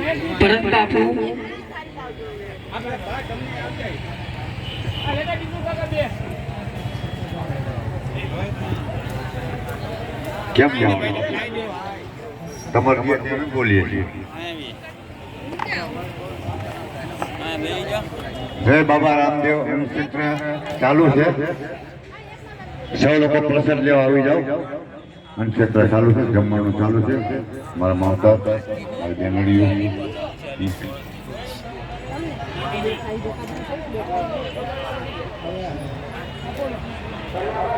ભરત બાપુ કેમ જાઓ તમારે કેમ બોલીએ છીએ જય બાબા રામદેવ એનું ચિત્ર ચાલુ છે સૌ લોકો પ્રસાદ લેવા આવી જાઓ અને ક્ષેત્ર ચાલુ છે જમવાનું ચાલુ છે મારા માવતર મારી બેનડીઓ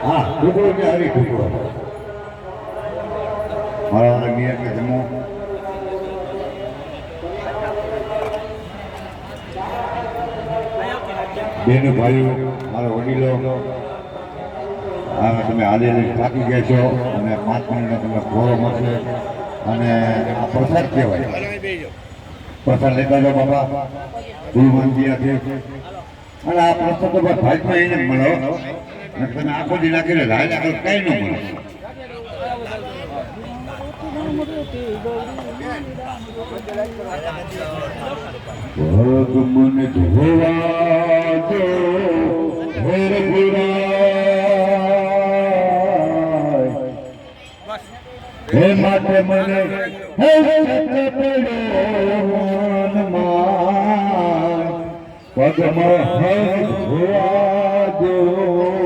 હા ટુકડો કે હારી ટુકડો મારા નિયત કે જમો બેનો ભાઈઓ મારા વડીલો તમે આજે થાકી ગયા છો અને 5 મિનિટનો તમને ખોરો મળશે અને આ પ્રસાદ કહેવાય પ્રસાદ લેતા જાઓ બાબા ગુરુમાનજી અને આ પ્રસાદ તો ભાઈમાં એને મળો અને તમે આખો દી નાખીને રાજ આગળ કઈ ન મળે મને ધોવા દો ઘર હે માટે મને હે પગમાં હે ધોવા દો